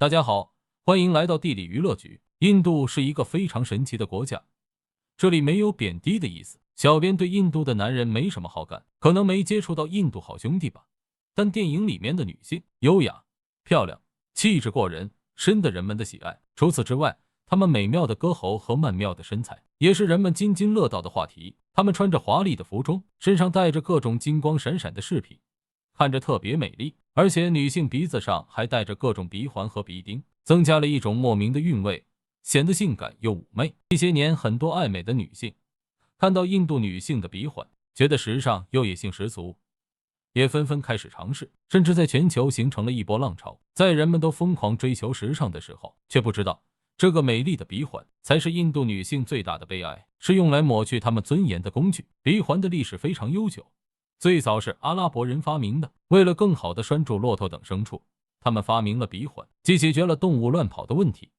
大家好，欢迎来到地理娱乐局。印度是一个非常神奇的国家，这里没有贬低的意思。小编对印度的男人没什么好感，可能没接触到印度好兄弟吧。但电影里面的女性优雅、漂亮、气质过人，深得人们的喜爱。除此之外，她们美妙的歌喉和曼妙的身材也是人们津津乐道的话题。她们穿着华丽的服装，身上带着各种金光闪闪的饰品，看着特别美丽。而且女性鼻子上还戴着各种鼻环和鼻钉，增加了一种莫名的韵味，显得性感又妩媚。这些年，很多爱美的女性看到印度女性的鼻环，觉得时尚又野性十足，也纷纷开始尝试，甚至在全球形成了一波浪潮。在人们都疯狂追求时尚的时候，却不知道这个美丽的鼻环才是印度女性最大的悲哀，是用来抹去她们尊严的工具。鼻环的历史非常悠久，最早是阿拉伯人发明的，为了更好地拴住骆驼等牲畜，他们发明了鼻环，既解决了动物乱跑的问题，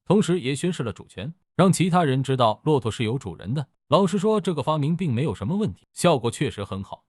同时也宣示了主权，让其他人知道骆驼是有主人的。老实说，这个发明并没有什么问题，效果确实很好，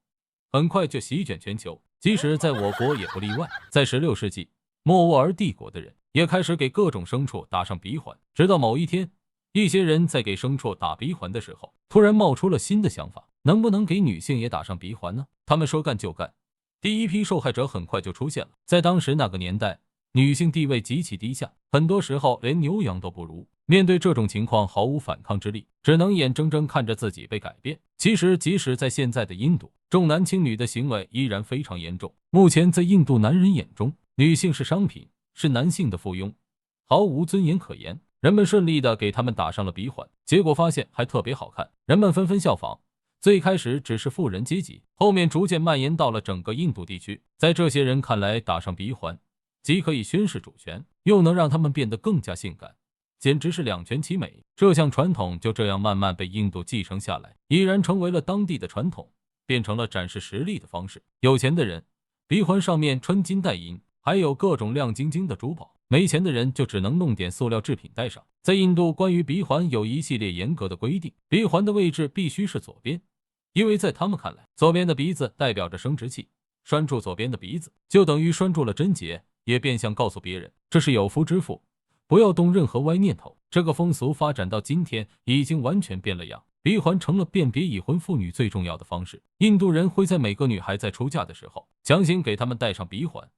很快就席卷全球，即使在我国也不例外。在16世纪，莫卧儿帝国的人也开始给各种牲畜打上鼻环，直到某一天，一些人在给牲畜打鼻环的时候，突然冒出了新的想法，能不能给女性也打上鼻环呢？他们说干就干，第一批受害者很快就出现了。在当时那个年代，女性地位极其低下，很多时候连牛羊都不如。面对这种情况，毫无反抗之力，只能眼睁睁看着自己被改变。其实，即使在现在的印度，重男轻女的行为依然非常严重。目前，在印度男人眼中，女性是商品，是男性的附庸，毫无尊严可言。人们顺利地给他们打上了鼻环，结果发现还特别好看，人们纷纷效仿。最开始只是富人阶级，后面逐渐蔓延到了整个印度地区。在这些人看来，打上鼻环既可以宣示主权，又能让他们变得更加性感，简直是两全其美。这项传统就这样慢慢被印度继承下来，已然成为了当地的传统，变成了展示实力的方式。有钱的人鼻环上面穿金戴银，还有各种亮晶晶的珠宝，没钱的人就只能弄点塑料制品戴上。在印度，关于鼻环有一系列严格的规定，鼻环的位置必须是左边，因为在他们看来，左边的鼻子代表着生殖器，拴住左边的鼻子就等于拴住了贞洁，也变相告诉别人这是有夫之妇，不要动任何歪念头。这个风俗发展到今天已经完全变了样，鼻环成了辨别已婚妇女最重要的方式。印度人会在每个女孩在出嫁的时候强行给她们戴上鼻环，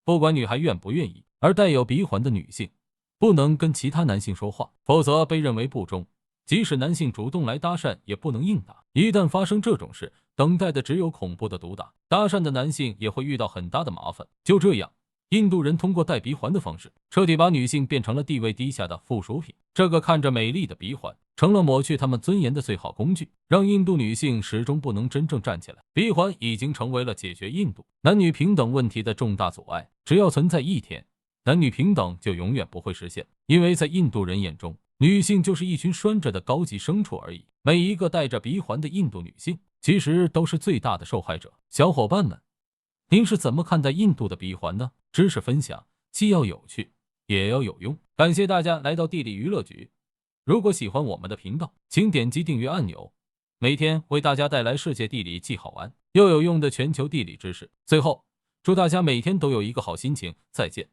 不管女孩愿不愿意。而带有鼻环的女性不能跟其他男性说话，否则被认为不忠。即使男性主动来搭讪，也不能硬打。一旦发生这种事，等待的只有恐怖的毒打。搭讪的男性也会遇到很大的麻烦。就这样，印度人通过戴鼻环的方式，彻底把女性变成了地位低下的附属品。这个看着美丽的鼻环，成了抹去她们尊严的最好工具，让印度女性始终不能真正站起来。鼻环已经成为了解决印度男女平等问题的重大阻碍。只要存在一天，男女平等就永远不会实现，因为在印度人眼中，女性就是一群拴着的高级牲畜而已。每一个戴着鼻环的印度女性，其实都是最大的受害者。小伙伴们，您是怎么看待印度的鼻环呢？知识分享既要有趣，也要有用。感谢大家来到地理娱乐局。如果喜欢我们的频道，请点击订阅按钮，每天为大家带来世界地理既好玩又有用的全球地理知识。最后，祝大家每天都有一个好心情，再见。